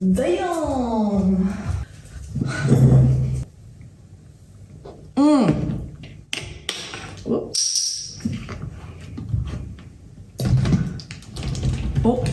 Damn! Whoops. Oh.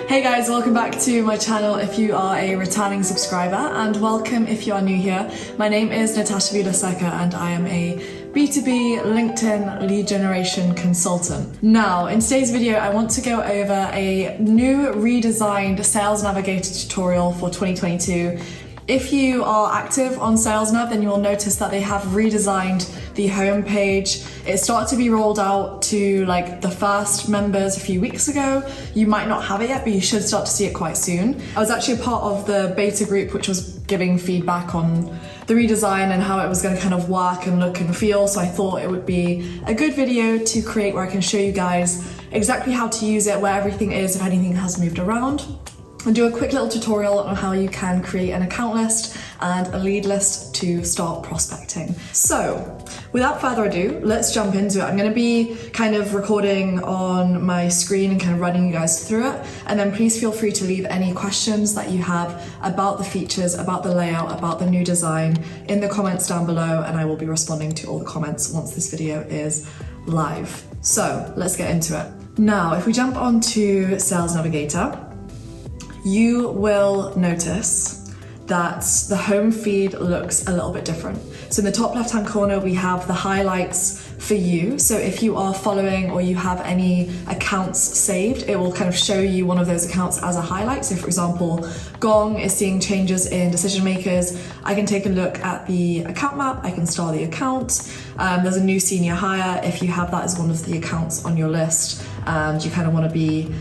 Hey guys, welcome back to my channel if you are a returning subscriber, and welcome if you are new here. My name is Natasha Vilaseka and I am a B2B LinkedIn lead generation consultant. Now, in today's video, I want to go over a new redesigned Sales Navigator tutorial for 2022. If you are active on SalesNav, then you will notice that they have redesigned the homepage. It started to be rolled out to like the first members a few weeks ago. You might not have it yet, but you should start to see it quite soon. I was actually a part of the beta group, which was giving feedback on the redesign and how it was going to kind of work and look and feel. So I thought it would be a good video to create where I can show you guys exactly how to use it, where everything is, if anything has moved around, and do a quick little tutorial on how you can create an account list and a lead list to start prospecting. So without further ado, let's jump into it. I'm going to be kind of recording on my screen and kind of running you guys through it. And then please feel free to leave any questions that you have about the features, about the layout, about the new design in the comments down below. And I will be responding to all the comments once this video is live. So let's get into it. Now, if we jump onto Sales Navigator, you will notice that the home feed looks a little bit different. So in the top left-hand corner, we have the highlights for you. So if you are following or you have any accounts saved, it will kind of show you one of those accounts as a highlight. So for example, Gong is seeing changes in decision makers. I can take a look at the account map. I can star the account. There's a new senior hire. If you have that as one of the accounts on your list and you kind of want to be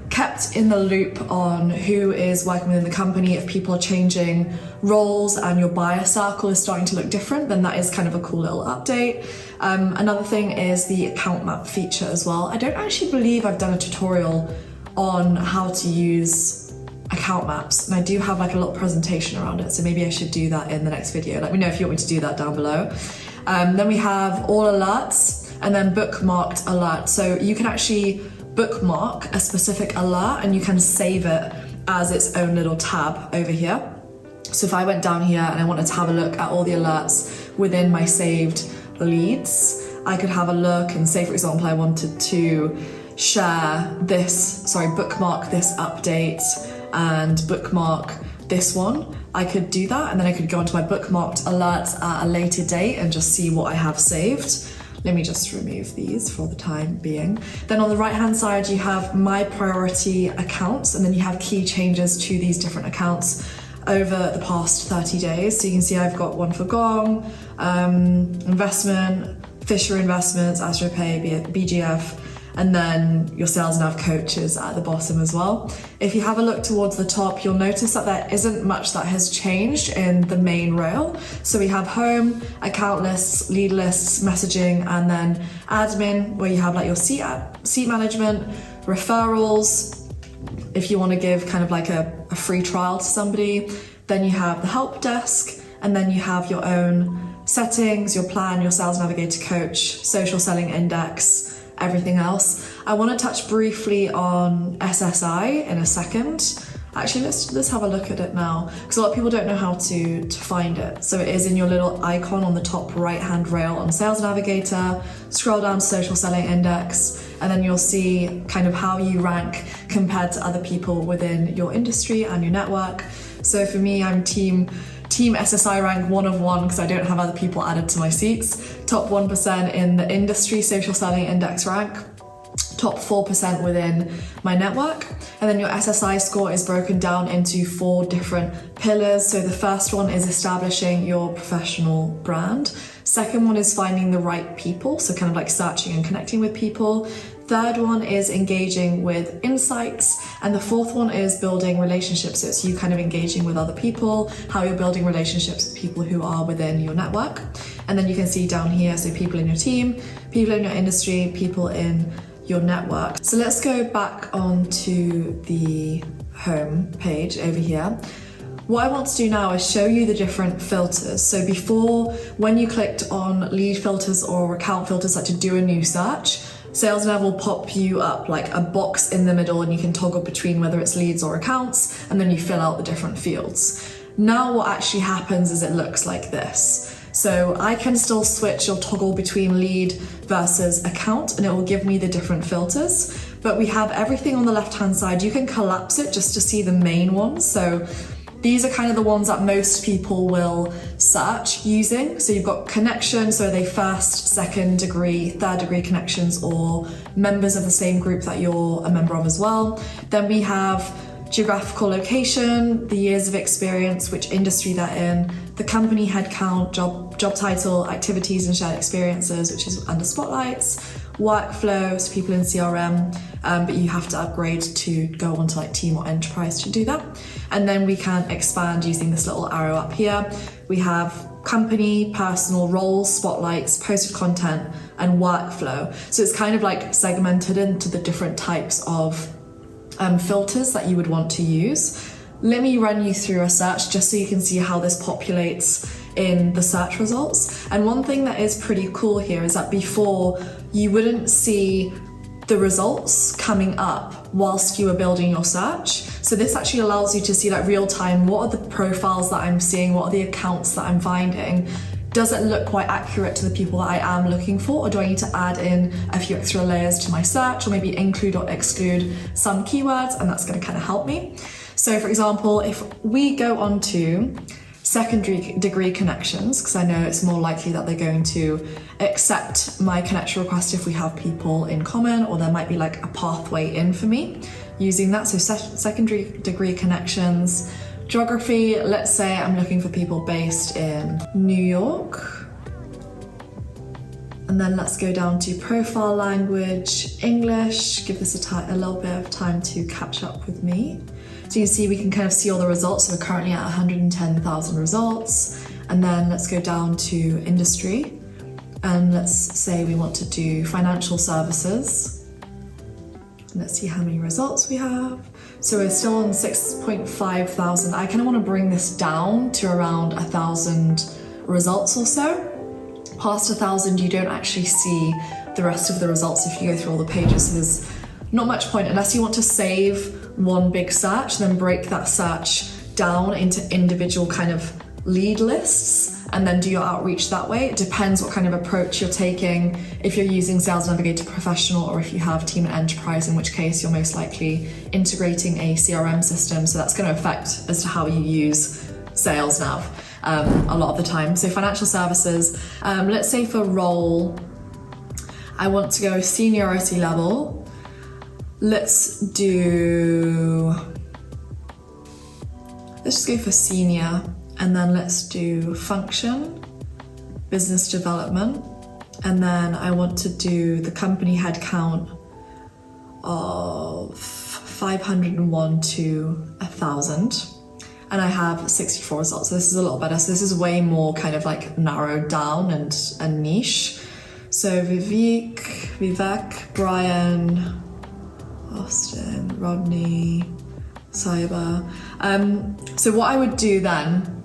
kept in the loop on who is working within the company, if people are changing roles and your buyer circle is starting to look different, then that is kind of a cool little update. Another thing is the account map feature as well. I don't actually believe I've done a tutorial on how to use account maps, and I do have like a little presentation around it, so maybe I should do that in the next video. Let me know if you want me to do that down below. Then we have all alerts and then bookmarked alerts. So you can actually bookmark a specific alert and you can save it as its own little tab over here. So if I went down here and I wanted to have a look at all the alerts within my saved leads, I could have a look and say, for example, I wanted to bookmark this update and bookmark this one. I could do that, and then I could go onto my bookmarked alerts at a later date and just see what I have saved. Let me just remove these for the time being. Then on the right-hand side, you have my priority accounts, and then you have key changes to these different accounts over the past 30 days. So you can see I've got one for Gong, investment, Fisher Investments, AstroPay, BGF, and then your Sales Nav coaches at the bottom as well. If you have a look towards the top, you'll notice that there isn't much that has changed in the main rail. So we have home, account lists, lead lists, messaging, and then admin, where you have like your seat management, referrals, if you want to give kind of like a free trial to somebody. Then you have the help desk, and then you have your own settings, your plan, your Sales Navigator coach, social selling index, everything else. I want to touch briefly on SSI in a second. Actually, let's have a look at it now, because a lot of people don't know how to find it. So it is in your little icon on the top right-hand rail on Sales Navigator. Scroll down to Social Selling Index, and then you'll see kind of how you rank compared to other people within your industry and your network. So for me, I'm team SSI rank 1 of 1 because I don't have other people added to my seats. Top 1% in the industry social selling index rank. Top 4% within my network. And then your SSI score is broken down into 4 different pillars. So the first one is establishing your professional brand. Second one is finding the right people, so kind of like searching and connecting with people. Third one is engaging with insights. And the fourth one is building relationships. So it's you kind of engaging with other people, how you're building relationships with people who are within your network. And then you can see down here, so people in your team, people in your industry, people in your network. So let's go back onto the home page over here. What I want to do now is show you the different filters. So before, when you clicked on lead filters or account filters, like to do a new search, Sales Nav will pop you up like a box in the middle, and you can toggle between whether it's leads or accounts, and then you fill out the different fields. Now what actually happens is it looks like this. So I can still switch or toggle between lead versus account, and it will give me the different filters, but we have everything on the left-hand side. You can collapse it just to see the main ones. So these are kind of the ones that most people will search using. So you've got connection, so are they first, second degree, third degree connections, or members of the same group that you're a member of as well. Then we have geographical location, the years of experience, which industry they're in, the company headcount, job title, activities and shared experiences, which is under spotlights, workflow, so people in CRM, but you have to upgrade to go onto like team or enterprise to do that. And then we can expand using this little arrow up here. We have company, personal, roles, spotlights, posted content, and workflow. So it's kind of like segmented into the different types of filters that you would want to use. Let me run you through a search just so you can see how this populates in the search results. And one thing that is pretty cool here is that before you wouldn't see the results coming up whilst you were building your search. So this actually allows you to see like real time, what are the profiles that I'm seeing, what are the accounts that I'm finding? Does it look quite accurate to the people that I am looking for, or do I need to add in a few extra layers to my search, or maybe include or exclude some keywords, and that's going to kind of help me. So for example, if we go on to secondary degree connections, because I know it's more likely that they're going to accept my connection request if we have people in common, or there might be like a pathway in for me using that. So secondary degree connections. Geography, let's say I'm looking for people based in New York. And then let's go down to profile language, English, give this a little bit of time to catch up with me. So you see we can kind of see all the results. So we're currently at 110,000 results. And then let's go down to industry. And let's say we want to do financial services. And let's see how many results we have. So we're still on 6.5 thousand. I kind of want to bring this down to around 1,000 results or so. Past 1,000, you don't actually see the rest of the results if you go through all the pages. So there's not much point unless you want to save one big search, then break that search down into individual kind of lead lists and then do your outreach that way. It depends what kind of approach you're taking, if you're using Sales Navigator Professional or if you have Team and Enterprise, in which case you're most likely integrating a CRM system. So that's going to affect as to how you use Sales Nav a lot of the time. So financial services, let's say for role, I want to go seniority level. Let's just go for senior. And then let's do function, business development. And then I want to do the company headcount of 501 to 1,000. And I have 64 results. So this is a lot better. So this is way more kind of like narrowed down and niche. So Vivek, Brian, Austin, Rodney, Cyber. So what I would do then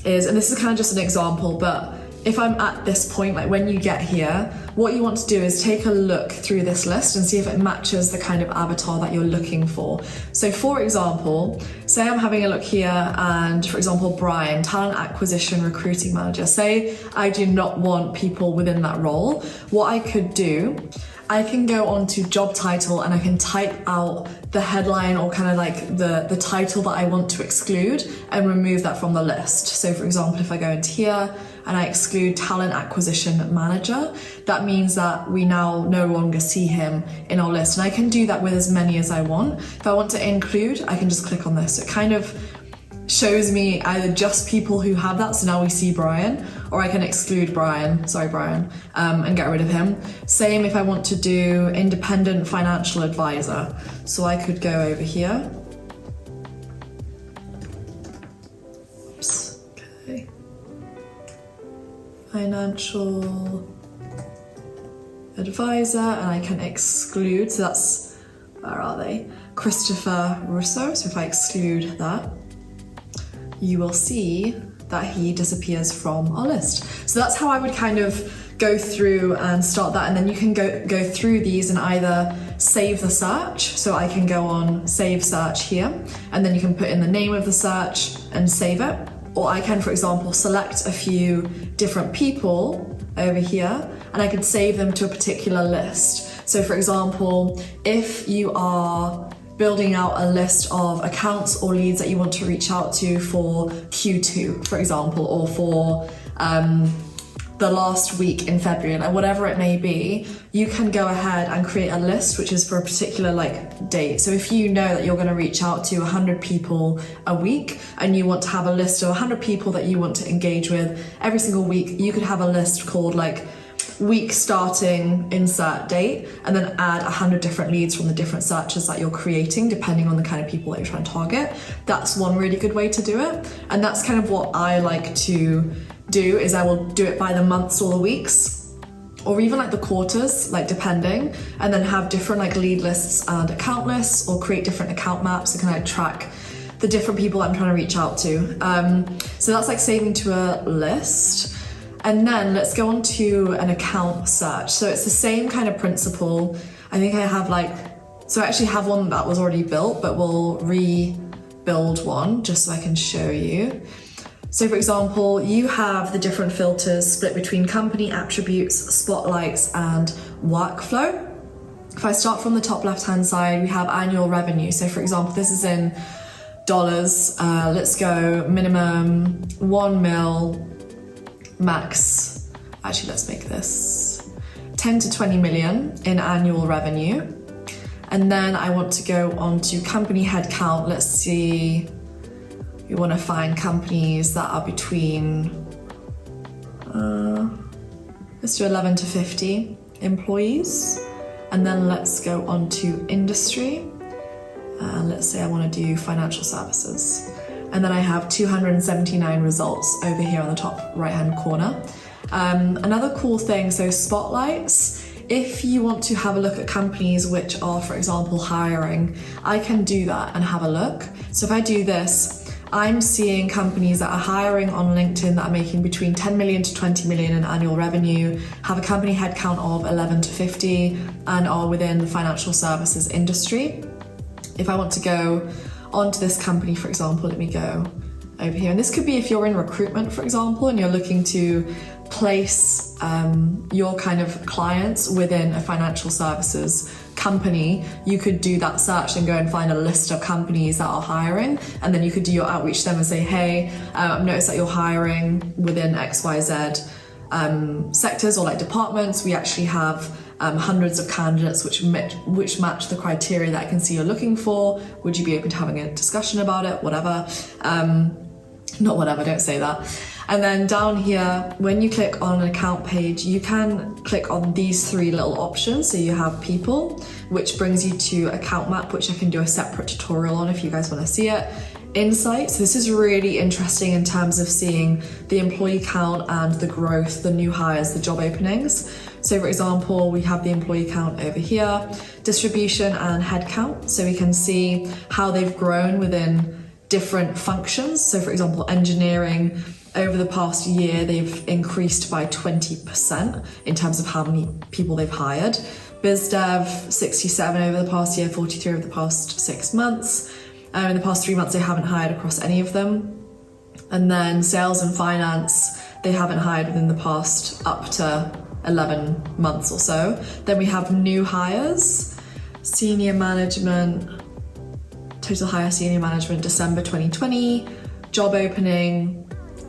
is, and this is kind of just an example, but if I'm at this point, like when you get here, what you want to do is take a look through this list and see if it matches the kind of avatar that you're looking for. So for example, say I'm having a look here and for example, Brian, talent acquisition recruiting manager. Say I do not want people within that role. What I could do, I can go on to job title and I can type out the headline or kind of like the title that I want to exclude and remove that from the list. So for example, if I go into here and I exclude talent acquisition manager, that means that we now no longer see him in our list. And I can do that with as many as I want. If I want to include, I can just click on this. It kind of shows me either just people who have that, so now we see Brian, or I can exclude Brian, and get rid of him. Same if I want to do independent financial advisor. So I could go over here. Oops, okay. Financial advisor, and I can exclude, so that's, where are they? Christopher Russo, so if I exclude that, you will see that he disappears from our list. So that's how I would kind of go through and start that, and then you can go through these and either save the search. So I can go on save search here, and then you can put in the name of the search and save it. Or I can, for example, select a few different people over here, and I could save them to a particular list. So for example, if you are building out a list of accounts or leads that you want to reach out to for Q2, for example, or for the last week in February, and whatever it may be, you can go ahead and create a list which is for a particular date. So if you know that you're going to reach out to 100 people a week and you want to have a list of 100 people that you want to engage with every single week, you could have a list called week starting insert date, and then add 100 different leads from the different searches that you're creating depending on the kind of people that you're trying to target. That's one really good way to do it, and that's kind of what I like to do. Is I will do it by the months or the weeks, or even the quarters, depending, and then have different lead lists and account lists, or create different account maps to kind of track the different people I'm trying to reach out to. So that's saving to a list. And then let's go on to an account search. So it's the same kind of principle. I think I have so I actually have one that was already built, but we'll rebuild one just so I can show you. So for example, you have the different filters split between company attributes, spotlights, and workflow. If I start from the top left-hand side, we have annual revenue. So for example, this is in dollars. Let's go minimum 1 mil, max, actually let's make this 10 to 20 million in annual revenue. And then I want to go on to company headcount. Let's see, we want to find companies that are between, let's do 11 to 50 employees. And then let's go on to industry. Let's say I want to do financial services. And then I have 279 results over here on the top right-hand corner. Another cool thing, so spotlights, if you want to have a look at companies which are, for example, hiring, I can do that and have a look. So if I do this, I'm seeing companies that are hiring on LinkedIn that are making between 10 million to 20 million in annual revenue, have a company headcount of 11 to 50, and are within the financial services industry. If I want to go onto this company, for example, let me go over here. And this could be if you're in recruitment, for example, and you're looking to place your kind of clients within a financial services company, you could do that search and go and find a list of companies that are hiring, and then you could do your outreach to them and say, hey, I've noticed that you're hiring within XYZ sectors or departments. We actually have hundreds of candidates which match the criteria that I can see you're looking for. Would you be open to having a discussion about it? Whatever. Not whatever, don't say that. And then down here, when you click on an account page, you can click on these three little options. So you have people, which brings you to account map, which I can do a separate tutorial on if you guys want to see it. Insights, this is really interesting in terms of seeing the employee count and the growth, the new hires, the job openings. So for example, we have the employee count over here, distribution and headcount. So we can see how they've grown within different functions. So for example, engineering, over the past year, they've increased by 20% in terms of how many people they've hired. Biz dev, 67 over the past year, 43 over the past 6 months. In the past 3 months, they haven't hired across any of them. And then sales and finance, they haven't hired within the past up to 11 months or so. Then we have new hires, senior management, total hire senior management, December 2020, job opening.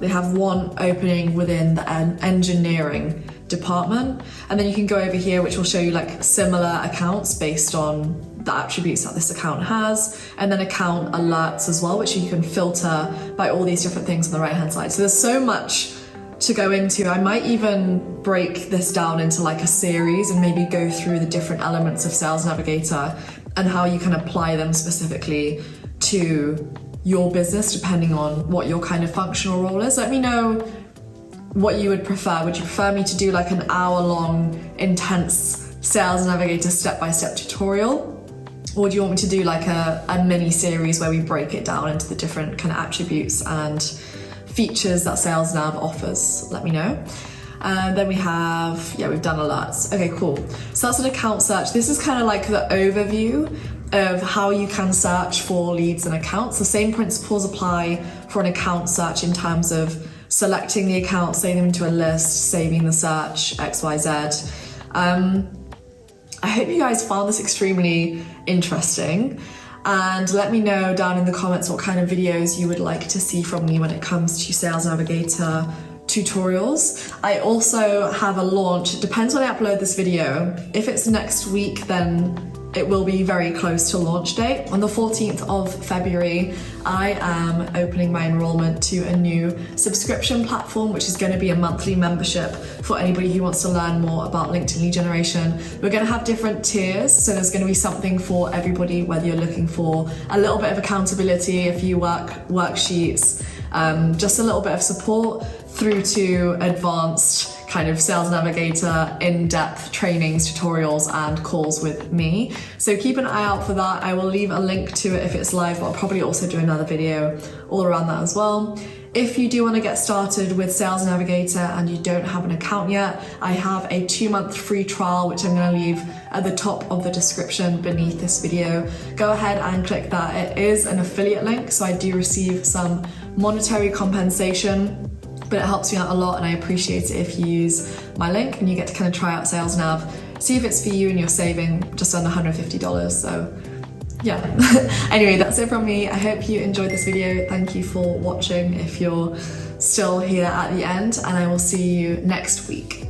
They have one opening within the engineering department. And then you can go over here, which will show you similar accounts based on the attributes that this account has, and then account alerts as well, which you can filter by all these different things on the right hand side. So there's so much to go into. I might even break this down into a series and maybe go through the different elements of Sales Navigator and how you can apply them specifically to your business depending on what your kind of functional role is. Let me know what you would prefer. Would you prefer me to do an hour-long intense Sales Navigator step-by-step tutorial? Or do you want me to do a mini series where we break it down into the different kind of attributes and features that Sales Nav offers? Let me know. Then we have, yeah, we've done alerts. Okay, cool. So that's an account search. This is kind of like the overview of how you can search for leads and accounts. The same principles apply for an account search in terms of selecting the account, saving them into a list, saving the search, XYZ. I hope you guys found this extremely interesting, and let me know down in the comments what kind of videos you would like to see from me when it comes to Sales Navigator tutorials. I also have a launch. It depends when I upload this video. If it's next week, then it will be very close to launch date. On the 14th of February, I am opening my enrollment to a new subscription platform, which is going to be a monthly membership for anybody who wants to learn more about LinkedIn lead generation. We're going to have different tiers, so there's going to be something for everybody, whether you're looking for a little bit of accountability, a few worksheets, just a little bit of support, through to advanced kind of Sales Navigator in-depth trainings, tutorials, and calls with me. So keep an eye out for that. I will leave a link to it if it's live, but I'll probably also do another video all around that as well. If you do want to get started with Sales Navigator and you don't have an account yet, I have a 2-month free trial, which I'm going to leave at the top of the description beneath this video. Go ahead and click that. It is an affiliate link, so I do receive some monetary compensation, but it helps me out a lot, and I appreciate it if you use my link and you get to kind of try out Sales Nav, see if it's for you, and you're saving just under $150. So yeah. Anyway, that's it from me. I hope you enjoyed this video. Thank you for watching if you're still here at the end, and I will see you next week.